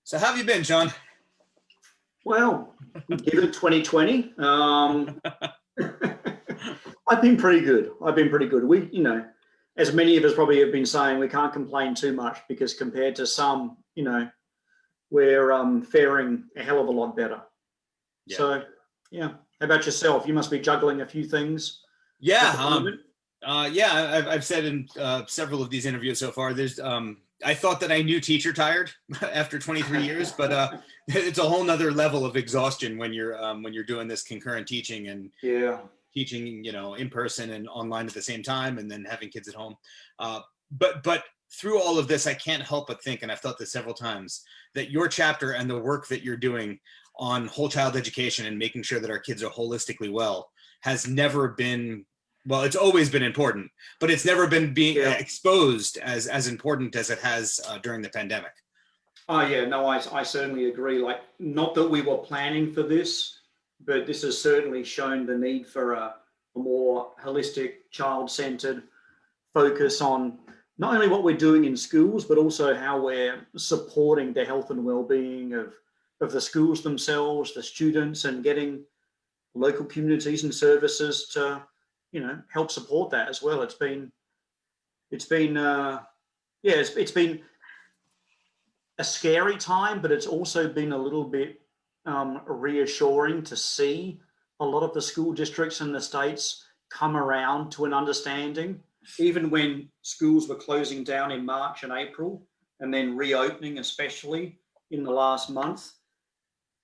So how have you been, Sean? Well, given 2020, I've been pretty good. As many of us probably have been saying, we can't complain too much because compared to some, we're faring a hell of a lot better. Yeah. So, yeah. How about yourself? You must be juggling a few things at Yeah. the moment. I've said in several of these interviews so far, I thought that I knew teacher tired after 23 years, but it's a whole nother level of exhaustion when you're doing this concurrent teaching and Yeah. teaching, in person and online at the same time, and then having kids at home. But through all of this, I can't help but think, and I've thought this several times, that your chapter and the work that you're doing on whole child education and making sure that our kids are holistically well has never been, well, it's always been important, but it's never been being exposed as important as it has during the pandemic. Oh, yeah, no, I certainly agree. Like, not that we were planning for this, but this has certainly shown the need for a more holistic, child-centered focus on not only what we're doing in schools, but also how we're supporting the health and well-being of the schools themselves, the students, and getting local communities and services to, help support that as well. It's been a scary time, but it's also been a little bit reassuring to see a lot of the school districts in the states come around to an understanding, even when schools were closing down in March and April and then reopening, especially in the last month.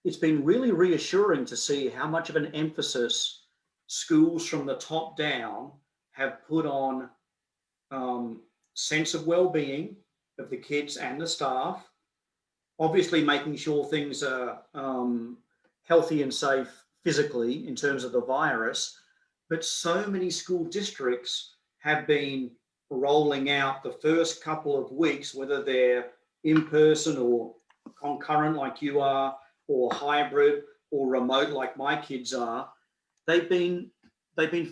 It's been really reassuring to see how much of an emphasis schools from the top down have put on sense of well-being of the kids and the staff, obviously making sure things are healthy and safe physically in terms of the virus, but so many school districts have been rolling out the first couple of weeks, whether they're in person or concurrent like you are, or hybrid or remote like my kids are. They've been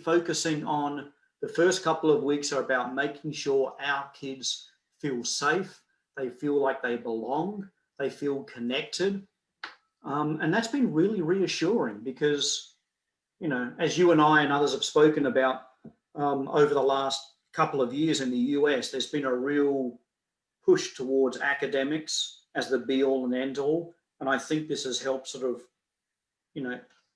focusing on the first couple of weeks are about making sure our kids feel safe, they feel like they belong, they feel connected. And that's been really reassuring because, as you and I and others have spoken about over the last couple of years in the US, there's been a real push towards academics as the be all and end all. And I think this has helped sort of,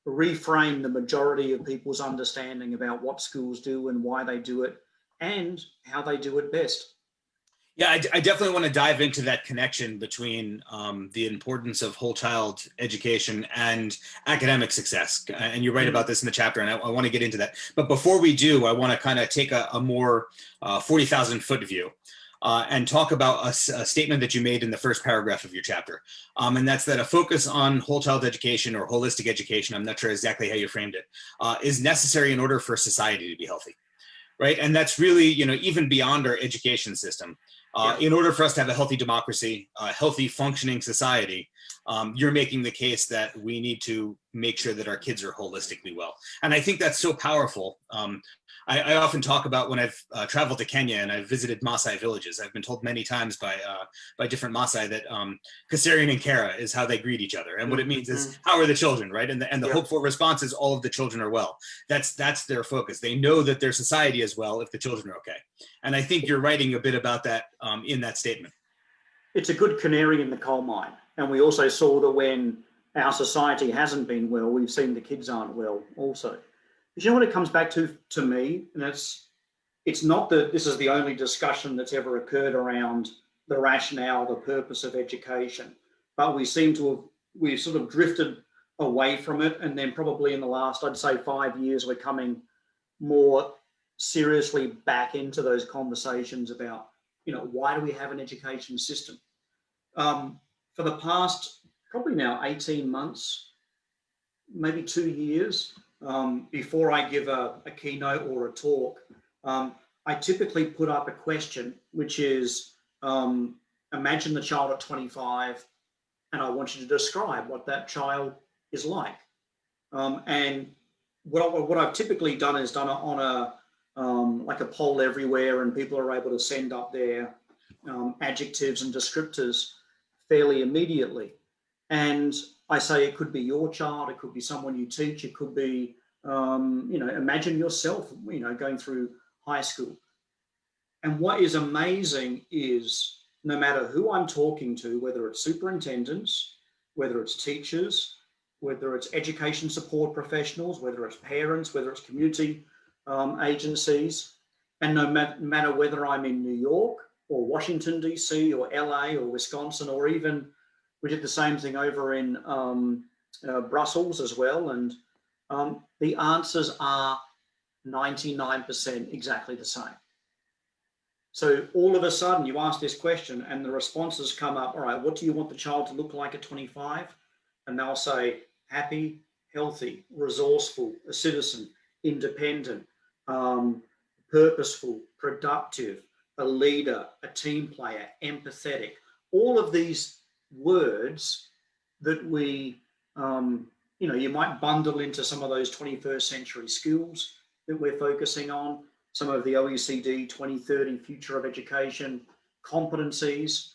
reframe the majority of people's understanding about what schools do and why they do it and how they do it best. Yeah, I definitely want to dive into that connection between the importance of whole child education and academic success. And you write about this in the chapter, and I want to get into that. But before we do, I want to kind of take a more 40,000 foot view and talk about a statement that you made in the first paragraph of your chapter. And that's that a focus on whole child education or holistic education, I'm not sure exactly how you framed it, is necessary in order for society to be healthy. Right. And that's really, even beyond our education system. In order for us to have a healthy democracy, a healthy functioning society, you're making the case that we need to make sure that our kids are holistically well. And I think that's so powerful. I often talk about when I've traveled to Kenya and I've visited Maasai villages. I've been told many times by different Maasai that Kasarian and Kara is how they greet each other. And what it means is, how are the children, right? And the hopeful response is all of the children are well. That's their focus. They know that their society is well if the children are okay. And I think you're writing a bit about that in that statement. It's a good canary in the coal mine. And we also saw that when our society hasn't been well, we've seen the kids aren't well also. But you know what it comes back to me? And it's not that this is the only discussion that's ever occurred around the rationale, the purpose of education, but we've sort of drifted away from it. And then probably in the last, I'd say 5 years, we're coming more seriously back into those conversations about, why do we have an education system? For the past probably now 18 months, maybe 2 years, before I give a keynote or a talk, I typically put up a question, which is, imagine the child at 25, and I want you to describe what that child is like. And what I've typically done is done it on like a poll everywhere, and people are able to send up their adjectives and descriptors. fairly immediately. And I say it could be your child, it could be someone you teach, it could be, imagine yourself, going through high school. And what is amazing is no matter who I'm talking to, whether it's superintendents, whether it's teachers, whether it's education support professionals, whether it's parents, whether it's community agencies, and no matter whether I'm in New York or Washington, D.C., or LA or Wisconsin, or even we did the same thing over in Brussels as well. And the answers are 99% exactly the same. So all of a sudden you ask this question and the responses come up, all right, what do you want the child to look like at 25? And they'll say happy, healthy, resourceful, a citizen, independent, purposeful, productive, a leader, a team player, empathetic. All of these words that we, you might bundle into some of those 21st century skills that we're focusing on, some of the OECD 2030 future of education competencies.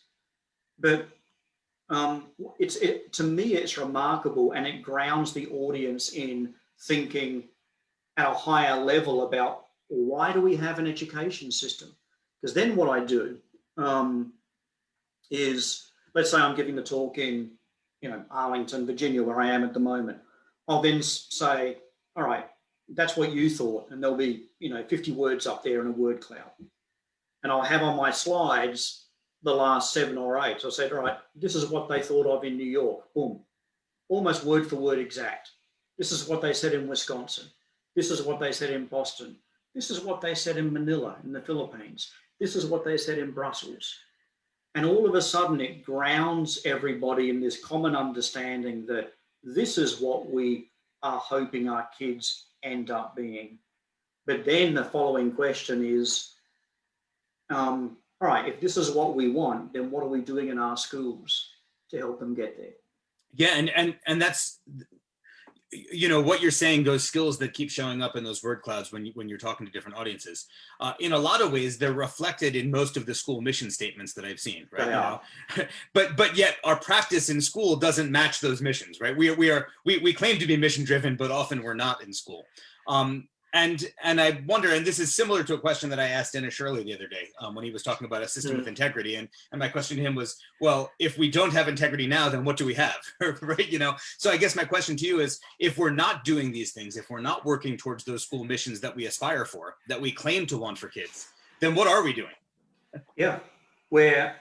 But to me, it's remarkable, and it grounds the audience in thinking at a higher level about why do we have an education system? Because then what I do is, let's say I'm giving the talk in, Arlington, Virginia, where I am at the moment. I'll then say, all right, that's what you thought. And there'll be, 50 words up there in a word cloud. And I'll have on my slides the last 7 or 8. So I said, all right, this is what they thought of in New York. Boom. Almost word for word exact. This is what they said in Wisconsin. This is what they said in Boston. This is what they said in Manila, in the Philippines. This is what they said in Brussels. And all of a sudden it grounds everybody in this common understanding that this is what we are hoping our kids end up being. But then the following question is, all right, if this is what we want, then what are we doing in our schools to help them get there? Yeah, and that's, what you're saying, those skills that keep showing up in those word clouds when you're talking to different audiences. In a lot of ways, they're reflected in most of the school mission statements that I've seen, right? They are. But yet our practice in school doesn't match those missions, right? We claim to be mission driven, but often we're not in school. And I wonder, and this is similar to a question that I asked Dennis Shirley the other day when he was talking about a system with integrity. And my question to him was, well, if we don't have integrity now, then what do we have? Right? So I guess my question to you is, if we're not doing these things, if we're not working towards those school missions that we aspire for, that we claim to want for kids, then what are we doing? Yeah, we're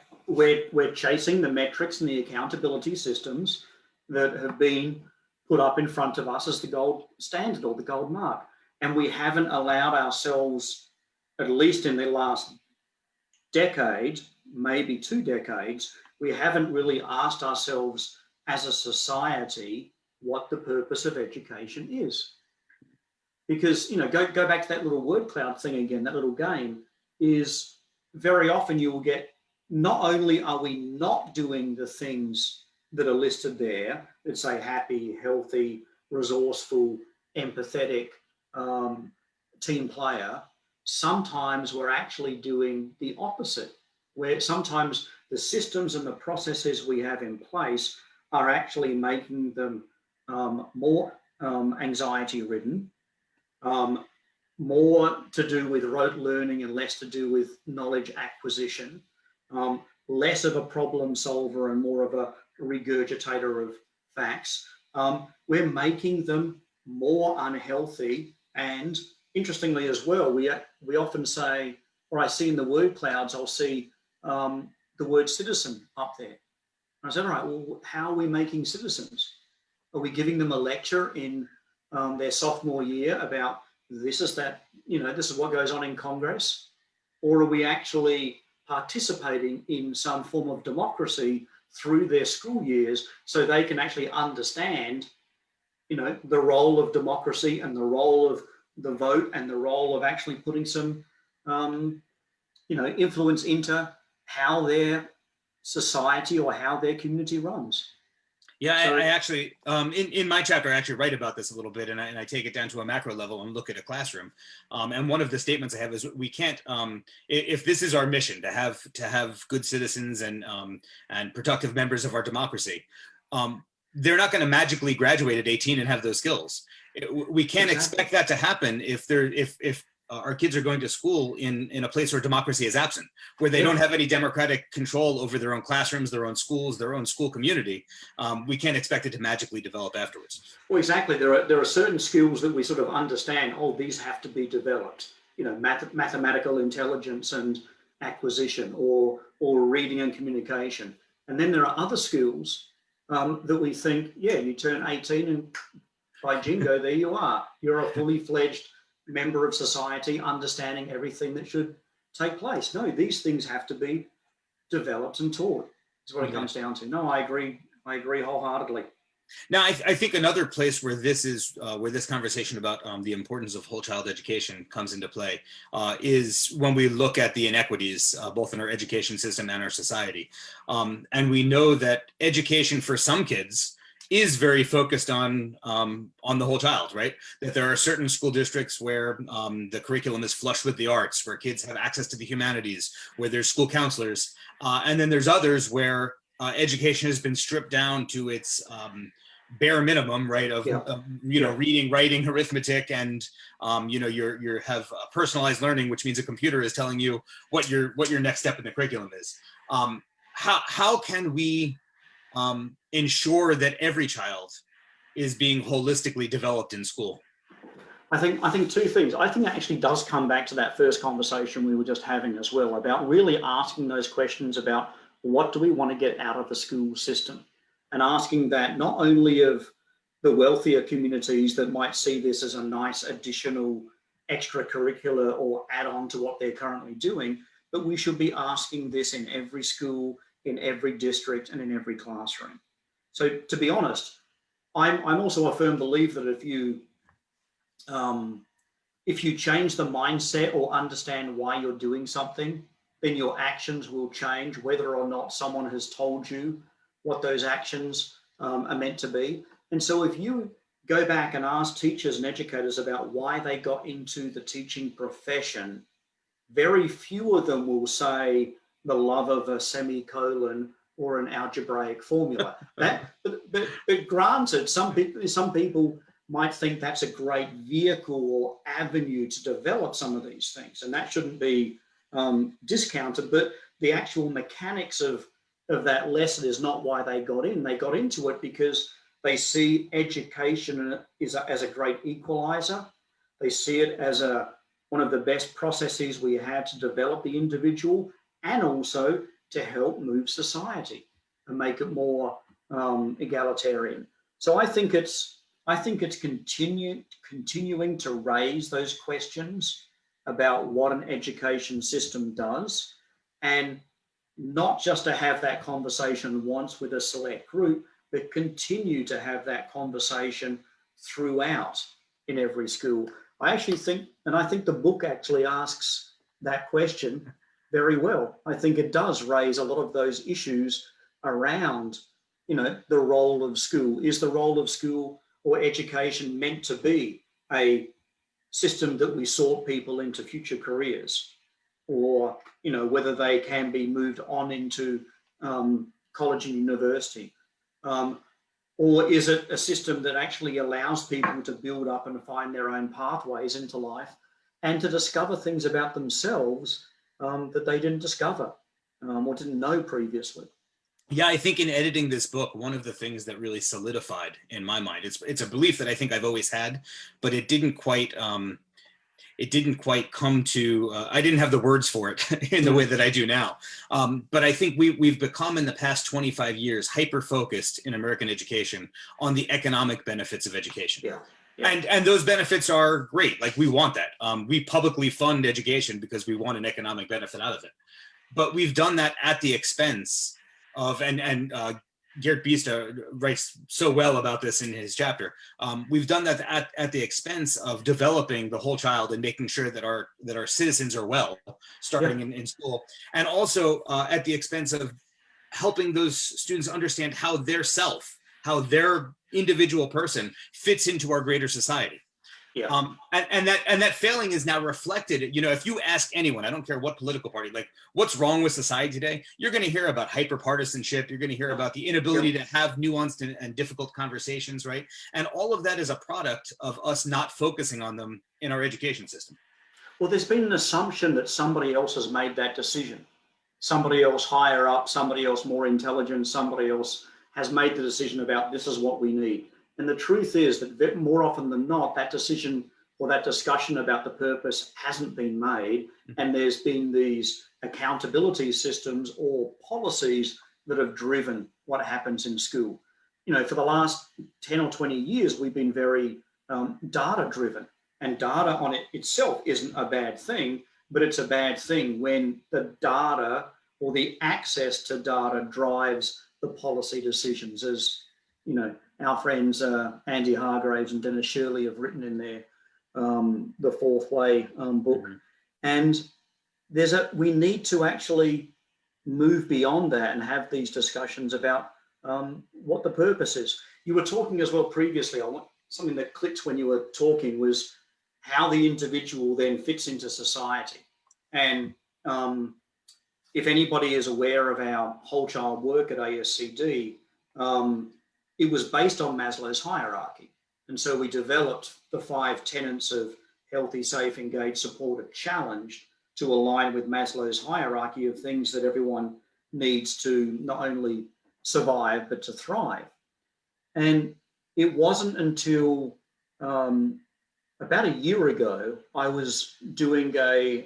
chasing the metrics and the accountability systems that have been put up in front of us as the gold standard or the gold mark. And we haven't allowed ourselves, at least in the last decade, maybe 2 decades, we haven't really asked ourselves as a society what the purpose of education is. Because, go back to that little word cloud thing again, that little game, is very often you will get, not only are we not doing the things that are listed there that say happy, healthy, resourceful, empathetic, team player, sometimes we're actually doing the opposite, where sometimes the systems and the processes we have in place are actually making them more anxiety ridden, more to do with rote learning and less to do with knowledge acquisition, less of a problem solver and more of a regurgitator of facts. We're making them more unhealthy. And interestingly as well, we often say, or I see in the word clouds, I'll see the word citizen up there. And I said, all right, well, how are we making citizens? Are we giving them a lecture in their sophomore year about this is what goes on in Congress? Or are we actually participating in some form of democracy through their school years so they can actually understand the role of democracy and the role of the vote and the role of actually putting some, influence into how their society or how their community runs? Yeah, So I actually, in my chapter, I actually write about this a little bit, and I take it down to a macro level and look at a classroom. And one of the statements I have is we can't, if this is our mission to have good citizens and productive members of our democracy, they're not going to magically graduate at 18 and have those skills. We can't exactly. expect that to happen if our kids are going to school in a place where democracy is absent, where they don't have any democratic control over their own classrooms, their own schools, their own school community. We can't expect it to magically develop afterwards. Well, exactly. There are certain skills that we sort of understand. Oh, these have to be developed. You know, mathematical intelligence and acquisition, or reading and communication. And then there are other skills that we think, yeah, you turn 18 and by jingo, there you are. You're a fully fledged member of society, understanding everything that should take place. No, these things have to be developed and taught. Is what it comes down to. No, I agree. I agree wholeheartedly. Now, I think another place where this conversation about the importance of whole child education comes into play is when we look at the inequities both in our education system and our society, and we know that education for some kids is very focused on the whole child, right? That there are certain school districts where the curriculum is flush with the arts, where kids have access to the humanities, where there's school counselors, and then there's others where education has been stripped down to its bare minimum, right? Of reading, writing, arithmetic, and you have personalized learning, which means a computer is telling you what your next step in the curriculum is. How can we ensure that every child is being holistically developed in school? I think two things. I think that actually does come back to that first conversation we were just having as well, about really asking those questions about what do we want to get out of the school system, and asking that not only of the wealthier communities that might see this as a nice additional extracurricular or add on to what they're currently doing, but we should be asking this in every school, in every district, and in every classroom. So to be honest, I'm also a firm believer that if you change the mindset or understand why you're doing something, then your actions will change, whether or not someone has told you what those actions are meant to be. And so if you go back and ask teachers and educators about why they got into the teaching profession, very few of them will say the love of a semicolon or an algebraic formula. But granted, some people might think that's a great vehicle or avenue to develop some of these things, and that shouldn't be discounted. But the actual mechanics of that lesson is not why they got in. They got into it because they see education as a great equalizer. They see it as one of the best processes we have to develop the individual, and also to help move society and make it more egalitarian. So I think it's continuing to raise those questions about what an education system does, and not just to have that conversation once with a select group, but continue to have that conversation throughout in every school. I think the book actually asks that question very well. I think it does raise a lot of those issues around, the role of school. Is the role of school or education meant to be a system that we sort people into future careers, or whether they can be moved on into college and university, or is it a system that actually allows people to build up and find their own pathways into life, and to discover things about themselves that they didn't discover or didn't know previously? Yeah, I think in editing this book, one of the things that really solidified in my mind, it's a belief that I think I've always had, but it didn't quite come to, I didn't have the words for it in the way that I do now. But I think we've become in the past 25 years hyper-focused in American education on the economic benefits of education. Yeah. And those benefits are great. Like, we want that. We publicly fund education because we want an economic benefit out of it. But we've done that at the expense of, and Geert Biesta writes so well about this in his chapter. We've done that at the expense of developing the whole child and making sure that our citizens are well, starting in school, and also at the expense of helping those students understand how their self how their individual person fits into our greater society. Yeah. And that failing is now reflected. You know, if you ask anyone, I don't care what political party, like what's wrong with society today, you're going to hear about hyper-partisanship. You're going to hear about the inability to have nuanced and difficult conversations, right? And all of that is a product of us not focusing on them in our education system. Well, there's been an assumption that somebody else has made that decision. Somebody else higher up, somebody else more intelligent, somebody else has made the decision about this is what we need. And the truth is that more often than not, that decision or that discussion about the purpose hasn't been made. And there's been these accountability systems or policies that have driven what happens in school. You know, for the last 10 or 20 years, we've been very data driven. And data on it itself isn't a bad thing, but it's a bad thing when the data or the access to data drives the policy decisions, as you know, our friends Andy Hargraves and Dennis Shirley have written in their The Fourth Way book. And we need to actually move beyond that and have these discussions about what the purpose is. You were talking as well previously, something that clicked when you were talking was how the individual then fits into society. And if anybody is aware of our whole child work at ASCD, it was based on Maslow's hierarchy. And so we developed the 5 tenets of healthy, safe, engaged, supported, challenged to align with Maslow's hierarchy of things that everyone needs to not only survive, but to thrive. And it wasn't until about a year ago, I was doing a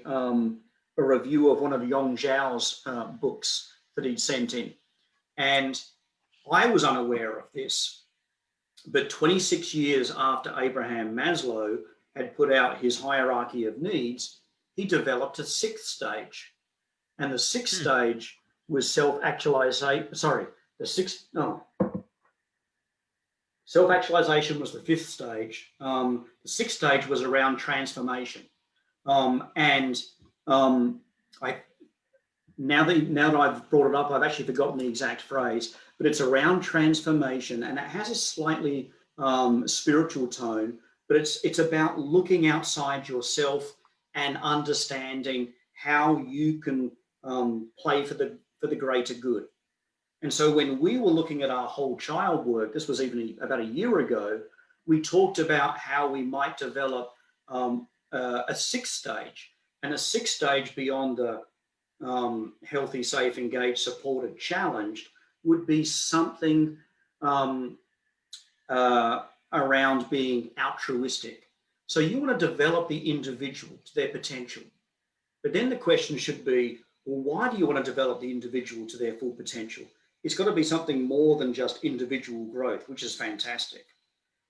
review of one of Yong Zhao's books that he'd sent in. And I was unaware of this, but 26 years after Abraham Maslow had put out his hierarchy of needs, he developed a 6th stage. And the 6th stage was self-actualization. Self-actualization was the 5th stage. The 6th stage was around transformation. Now that I've brought it up, I've actually forgotten the exact phrase, but it's around transformation, and it has a slightly spiritual tone, but it's about looking outside yourself and understanding how you can play for the greater good. And so when we were looking at our whole child work, this was even about a year ago, we talked about how we might develop a 6th stage, and a 6th stage beyond the healthy, safe, engaged, supported, challenged would be something around being altruistic. So you want to develop the individual to their potential. But then the question should be, well, why do you want to develop the individual to their full potential? It's got to be something more than just individual growth, which is fantastic.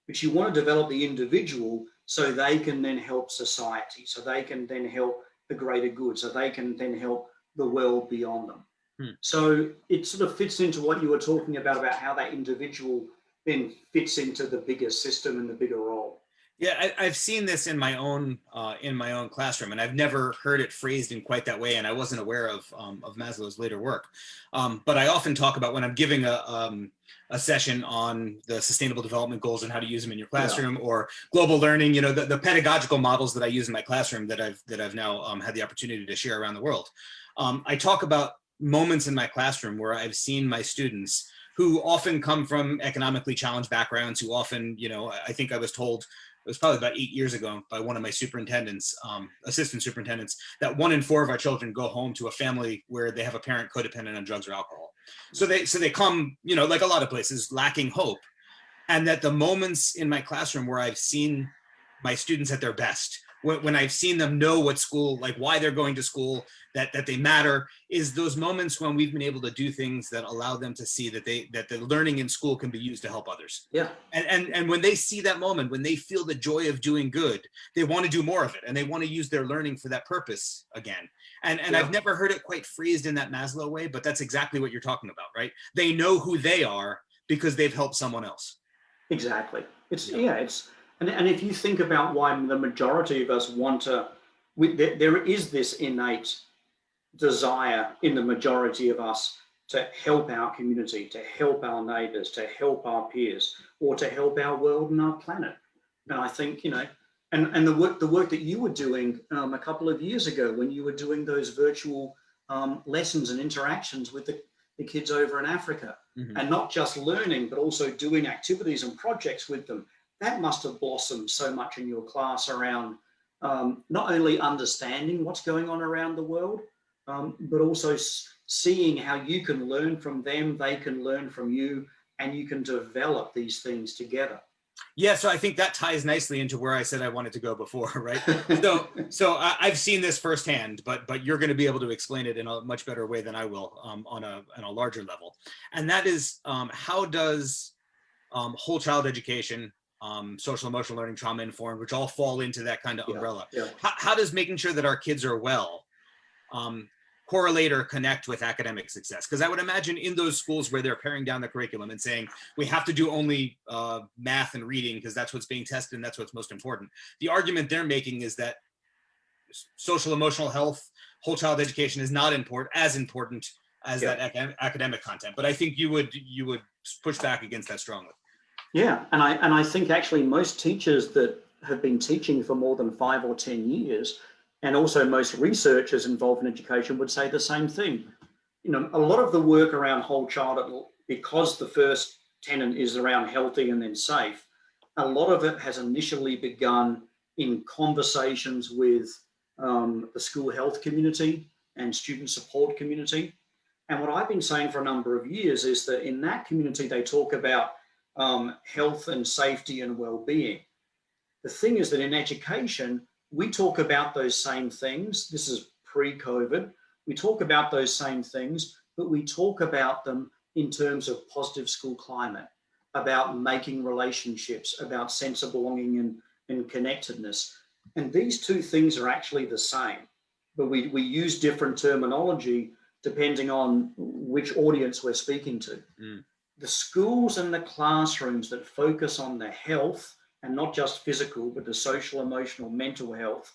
But you want to develop the individual so they can then help society, so they can then help the greater good, so they can then help the world beyond them. So it sort of fits into what you were talking about how that individual then fits into the bigger system and the bigger role. Yeah, I've seen this in my own classroom, and I've never heard it phrased in quite that way. And I wasn't aware of Maslow's later work. But I often talk about when I'm giving a session on the Sustainable Development Goals and how to use them in your classroom, or global learning. You know, the pedagogical models that I use in my classroom that I've now had the opportunity to share around the world. I talk about moments in my classroom where I've seen my students who often come from economically challenged backgrounds, who often, you know, I think I was told, it was probably about 8 years ago by one of my superintendents, assistant superintendents, that 1 in 4 of our children go home to a family where they have a parent codependent on drugs or alcohol. So they come, you know, like a lot of places, lacking hope. And that the moments in my classroom where I've seen my students at their best, when I've seen them know what school, like why they're going to school, that they matter, is those moments when we've been able to do things that allow them to see that the learning in school can be used to help others. Yeah. And when they see that moment, when they feel the joy of doing good, they want to do more of it, and they want to use their learning for that purpose again. And I've never heard it quite phrased in that Maslow way, but that's exactly what you're talking about, right? They know who they are because they've helped someone else. Exactly. And if you think about why the majority of us want to, there is this innate desire in the majority of us to help our community, to help our neighbors, to help our peers, or to help our world and our planet. And I think, and the work that you were doing a couple of years ago when you were doing those virtual lessons and interactions with the kids over in Africa, and not just learning, but also doing activities and projects with them, that must have blossomed so much in your class around not only understanding what's going on around the world, but also seeing how you can learn from them, they can learn from you, and you can develop these things together. Yeah, so I think that ties nicely into where I said I wanted to go before, right? So I've seen this firsthand, but you're going to be able to explain it in a much better way than I will on a larger level. And that is, how does whole child education, social emotional learning, trauma informed, which all fall into that kind of umbrella. Yeah. How does making sure that our kids are well correlate or connect with academic success? Because I would imagine in those schools where they're paring down the curriculum and saying we have to do only math and reading because that's what's being tested and that's what's most important, the argument they're making is that social emotional health, whole child education is not as important as that academic content. But I think you would push back against that strongly. Yeah, and I think actually most teachers that have been teaching for more than 5 or 10 years, and also most researchers involved in education, would say the same thing. A lot of the work around whole child, because the first tenet is around healthy and then safe, a lot of it has initially begun in conversations with the school health community and student support community. And what I've been saying for a number of years is that in that community, they talk about health and safety and well-being. The thing is that in education, we talk about those same things. This is pre-COVID. We talk about those same things, but we talk about them in terms of positive school climate, about making relationships, about sense of belonging and connectedness. And these two things are actually the same, but we use different terminology depending on which audience we're speaking to. The schools and the classrooms that focus on the health, and not just physical, but the social, emotional, mental health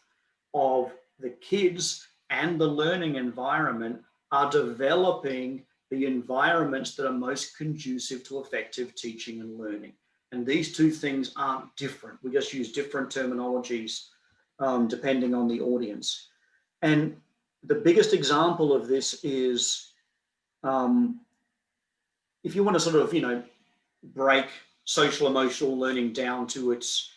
of the kids and the learning environment, are developing the environments that are most conducive to effective teaching and learning. And these two things aren't different. We just use different terminologies depending on the audience. And the biggest example of this is if you want to sort of, break social emotional learning down to its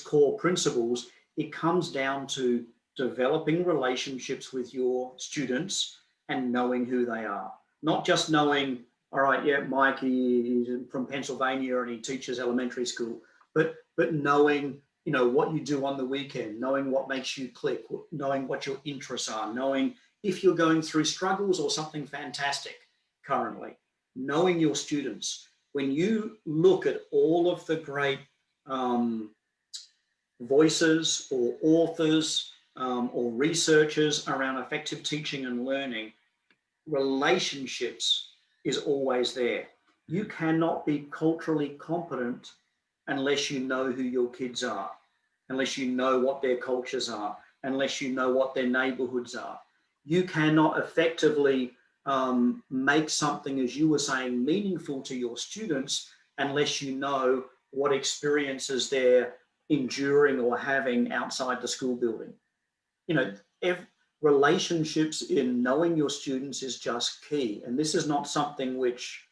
core principles, it comes down to developing relationships with your students and knowing who they are. Not just knowing, all right, yeah, Mike, he's from Pennsylvania and he teaches elementary school, but knowing, what you do on the weekend, knowing what makes you click, knowing what your interests are, knowing if you're going through struggles or something fantastic currently, knowing your students. When you look at all of the great voices or authors or researchers around effective teaching and learning, relationships is always there. You cannot be culturally competent unless you know who your kids are, unless you know what their cultures are, unless you know what their neighborhoods are. You cannot effectively make something, as you were saying, meaningful to your students unless you know what experiences they're enduring or having outside the school building. Relationships in knowing your students is just key. And this is not something which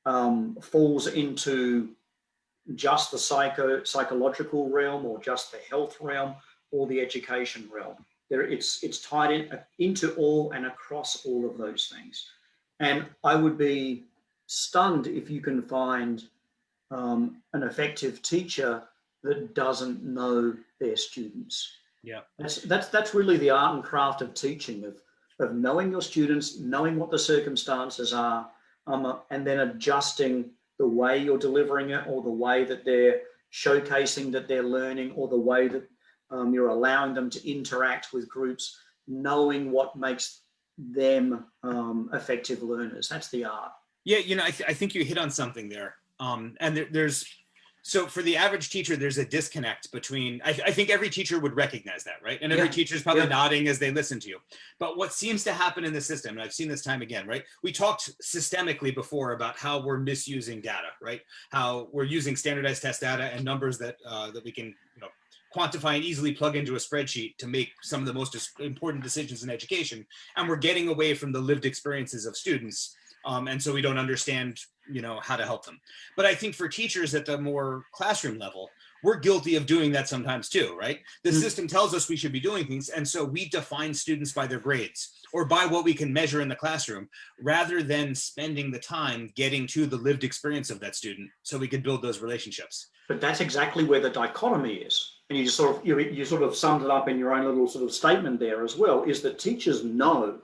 falls into just the psychological realm or just the health realm or the education realm. It's tied into all and across all of those things. And I would be stunned if you can find an effective teacher that doesn't know their students. Yeah, that's really the art and craft of teaching, of knowing your students, knowing what the circumstances are, and then adjusting the way you're delivering it, or the way that they're showcasing that they're learning, or the way that you're allowing them to interact with groups, knowing what makes them effective learners. That's the art. Yeah, I think you hit on something there. And there's So for the average teacher, there's a disconnect between, I think every teacher would recognize that, right? And every teacher is probably nodding as they listen to you. But what seems to happen in the system, and I've seen this time again, right? We talked systemically before about how we're misusing data, right? How we're using standardized test data and numbers that that we can, quantify and easily plug into a spreadsheet to make some of the most important decisions in education. And we're getting away from the lived experiences of students. And so we don't understand, how to help them. But I think for teachers at the more classroom level, we're guilty of doing that sometimes too, right? The system tells us we should be doing things. And so we define students by their grades or by what we can measure in the classroom, rather than spending the time getting to the lived experience of that student so we could build those relationships. But that's exactly where the dichotomy is. And you sort of summed it up in your own little sort of statement there as well, is that teachers know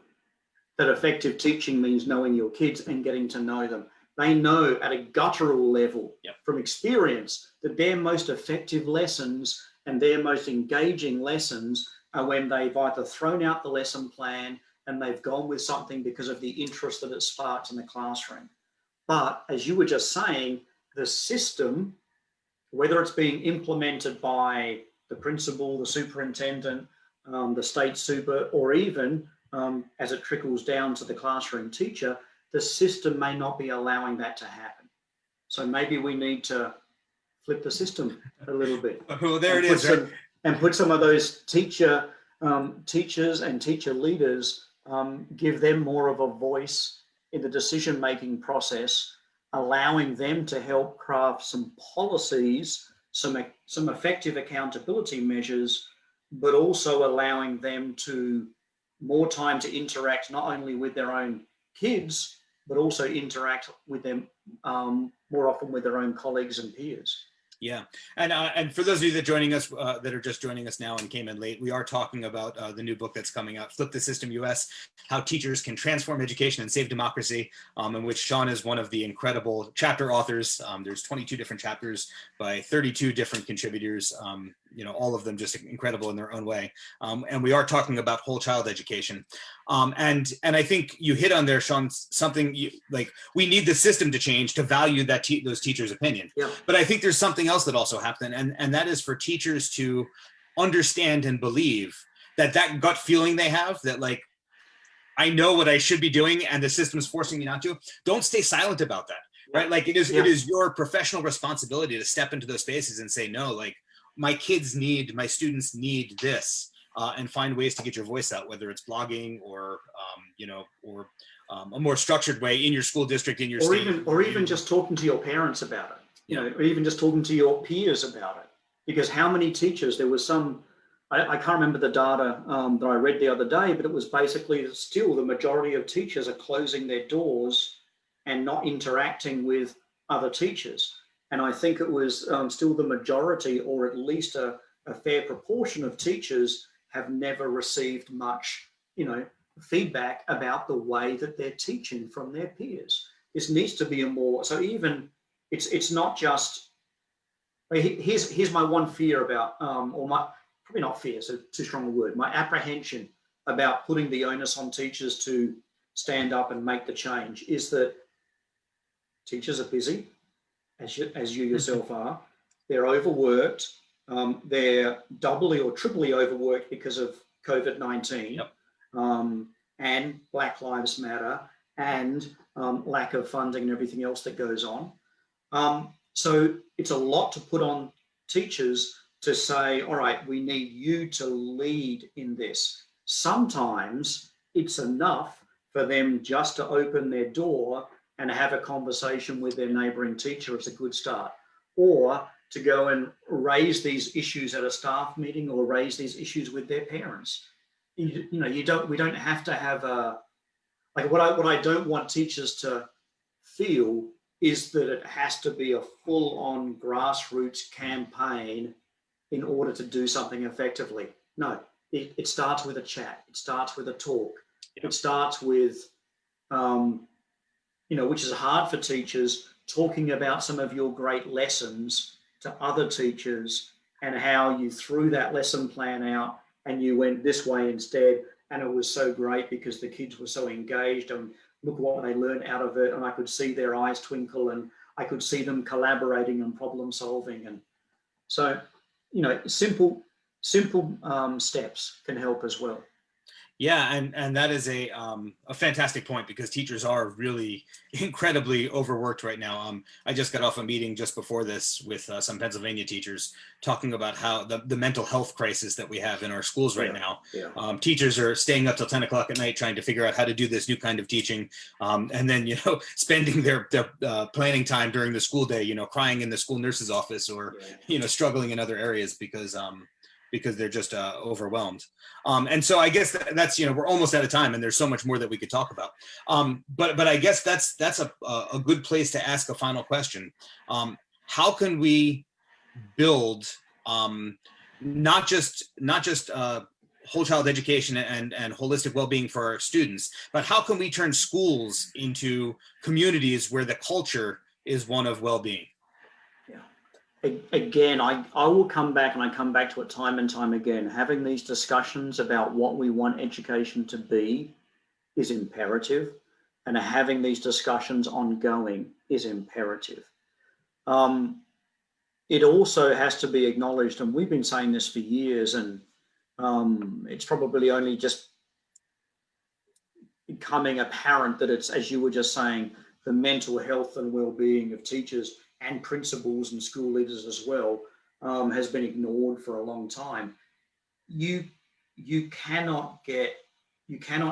that effective teaching means knowing your kids and getting to know them. They know at a guttural level from experience that their most effective lessons and their most engaging lessons are when they've either thrown out the lesson plan and they've gone with something because of the interest that it sparks in the classroom. But as you were just saying, the system, whether it's being implemented by the principal, the superintendent, the state super, or even as it trickles down to the classroom teacher, the system may not be allowing that to happen. So maybe we need to flip the system a little bit. Well, there it is. Right? And put some of those teachers and teacher leaders, give them more of a voice in the decision-making process, allowing them to help craft some policies, some effective accountability measures, but also allowing them to more time to interact not only with their own kids, but also interact with them more often with their own colleagues and peers. Yeah, and for those of you that are just joining us now and came in late, we are talking about the new book that's coming out, Flip the System US, How Teachers Can Transform Education and Save Democracy, in which Sean is one of the incredible chapter authors. There's 22 different chapters by 32 different contributors, all of them just incredible in their own way. And we are talking about whole child education. And I think you hit on there, Sean, something we need the system to change to value that those teachers' opinion. Yeah. But I think there's something else that also happened, and that is for teachers to understand and believe that gut feeling they have, that I know what I should be doing and the system is forcing me not to. Don't stay silent about that, right? It is your professional responsibility to step into those spaces and say, no, my students need this. And find ways to get your voice out, whether it's blogging or a more structured way in your school district, in your state, or even just talking to your parents about it, or even just talking to your peers about it. Because how many teachers? There was I can't remember the data that I read the other day, but it was basically still the majority of teachers are closing their doors and not interacting with other teachers. And I think it was still the majority, or at least a fair proportion of teachers have never received much, feedback about the way that they're teaching from their peers. This needs to be so even it's not just, here's my one fear about, probably not fear, so too strong a word, my apprehension about putting the onus on teachers to stand up and make the change is that teachers are busy, as you yourself are. They're overworked. They're doubly or triply overworked because of COVID-19, and Black Lives Matter, and lack of funding and everything else that goes on. So it's a lot to put on teachers to say, all right, we need you to lead in this. Sometimes it's enough for them just to open their door and have a conversation with their neighboring teacher as a good start, or to go and raise these issues at a staff meeting or raise these issues with their parents. We don't have to have what I don't want teachers to feel is that it has to be a full-on grassroots campaign in order to do something effectively. No, it starts with a chat. It starts with a talk. Yeah. It starts with, which is hard for teachers, talking about some of your great lessons to other teachers and how you threw that lesson plan out and you went this way instead. And it was so great because the kids were so engaged and look what they learned out of it. And I could see their eyes twinkle and I could see them collaborating and problem solving. And so, simple steps can help as well. Yeah, and that is a fantastic point, because teachers are really incredibly overworked right now. I just got off a meeting just before this with some Pennsylvania teachers talking about how the mental health crisis that we have in our schools right now. Yeah. Teachers are staying up till 10 o'clock at night trying to figure out how to do this new kind of teaching, and then spending their planning time during the school day, crying in the school nurse's office, or struggling in other areas because they're just overwhelmed. And so I guess that's, we're almost out of time, and there's so much more that we could talk about. But I guess that's a good place to ask a final question. How can we build not just whole child education and holistic well-being for our students, but how can we turn schools into communities where the culture is one of well-being? Again, I will come back, and I come back to it time and time again. Having these discussions about what we want education to be is imperative, and having these discussions ongoing is imperative. It also has to be acknowledged, and we've been saying this for years, and it's probably only just becoming apparent that it's, as you were just saying, the mental health and well-being of teachers and principals and school leaders as well has been ignored for a long time. You cannot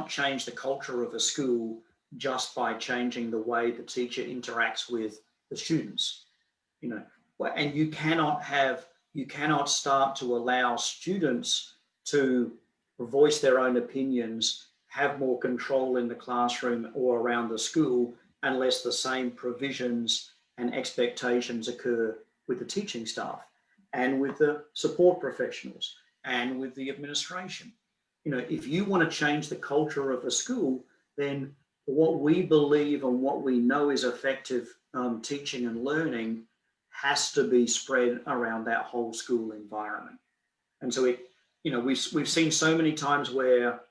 change the culture of a school just by changing the way the teacher interacts with the students, and you cannot start to allow students to voice their own opinions, have more control in the classroom or around the school, unless the same provisions and expectations occur with the teaching staff and with the support professionals and with the administration. If you want to change the culture of a school, then what we believe and what we know is effective teaching and learning has to be spread around that whole school environment. And so we've seen so many times where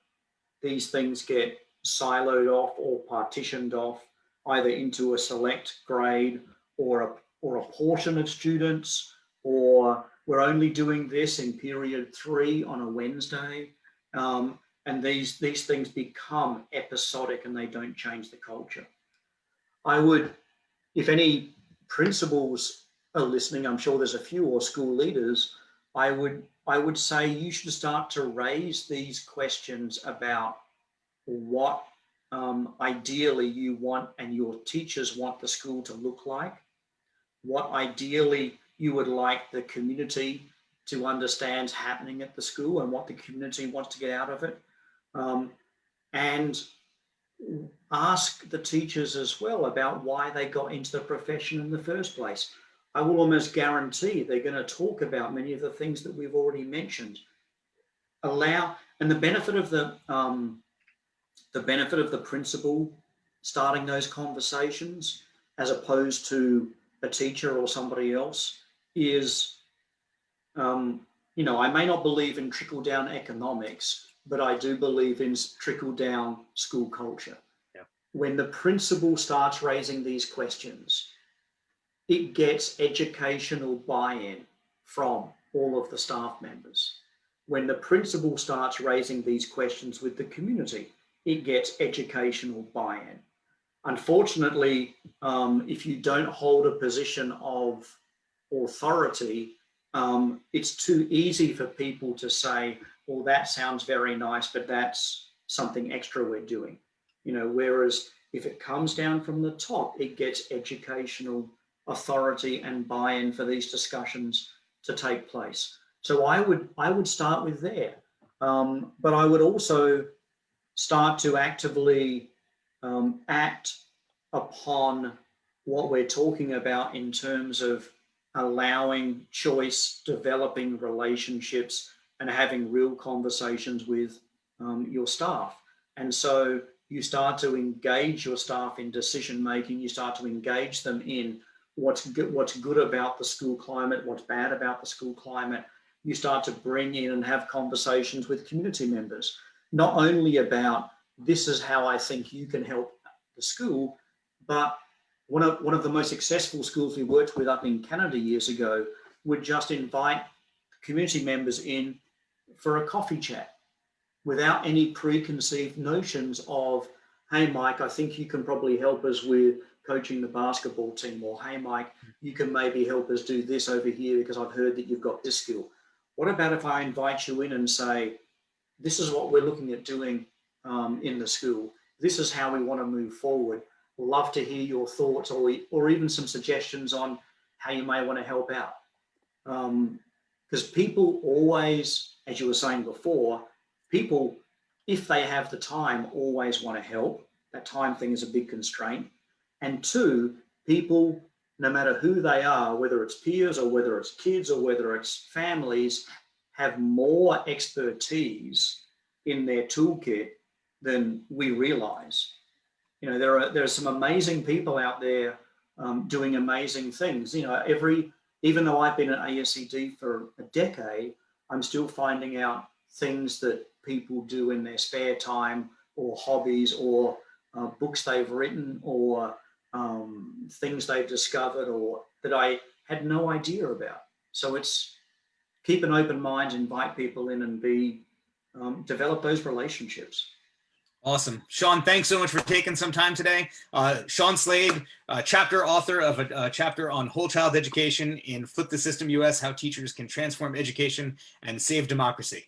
these things get siloed off or partitioned off, either into a select grade or a portion of students, or we're only doing this in period 3 on a Wednesday. And these things become episodic, and they don't change the culture. I would, if any principals are listening, I'm sure there's a few, or school leaders, I would say you should start to raise these questions about what ideally you want and your teachers want the school to look like, what ideally you would like the community to understand happening at the school, and what the community wants to get out of it. And ask the teachers as well about why they got into the profession in the first place. I will almost guarantee they're going to talk about many of the things that we've already mentioned. And the benefit of the principal starting those conversations, as opposed to a teacher or somebody else, is, I may not believe in trickle-down economics, but I do believe in trickle-down school culture. Yeah. When the principal starts raising these questions, it gets educational buy-in from all of the staff members. When the principal starts raising these questions with the community, it gets educational buy-in. Unfortunately, if you don't hold a position of authority, it's too easy for people to say, well, that sounds very nice, but that's something extra we're doing. Whereas if it comes down from the top, it gets educational authority and buy-in for these discussions to take place. So I would start with there, but I would also start to actively act upon what we're talking about in terms of allowing choice, developing relationships, and having real conversations with your staff. And so you start to engage your staff in decision making. You start to engage them in what's good about the school climate, what's bad about the school climate. You start to bring in and have conversations with community members, not only about this is how I think you can help the school, but One of the most successful schools we worked with up in Canada years ago would just invite community members in for a coffee chat without any preconceived notions of, hey, Mike, I think you can probably help us with coaching the basketball team, or hey, Mike, you can maybe help us do this over here because I've heard that you've got this skill. What about if I invite you in and say, this is what we're looking at doing in the school. This is how we want to move forward. Love to hear your thoughts, or even some suggestions on how you may want to help out. Because people always, as you were saying before, people, if they have the time, always want to help. That time thing is a big constraint. And two, people, no matter who they are, whether it's peers or whether it's kids or whether it's families, have more expertise in their toolkit than we realize. You know, there are some amazing people out there doing amazing things. You know, even though I've been at ASCD for a decade, I'm still finding out things that people do in their spare time, or hobbies, or books they've written, or things they've discovered, or that I had no idea about. So it's keep an open mind, invite people in, and develop those relationships. Awesome. Sean, thanks so much for taking some time today. Sean Slade, chapter author of a chapter on whole child education in Flip the System US, How Teachers Can Transform Education and Save Democracy.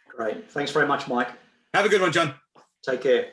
Great. Thanks very much, Mike. Have a good one, John. Take care.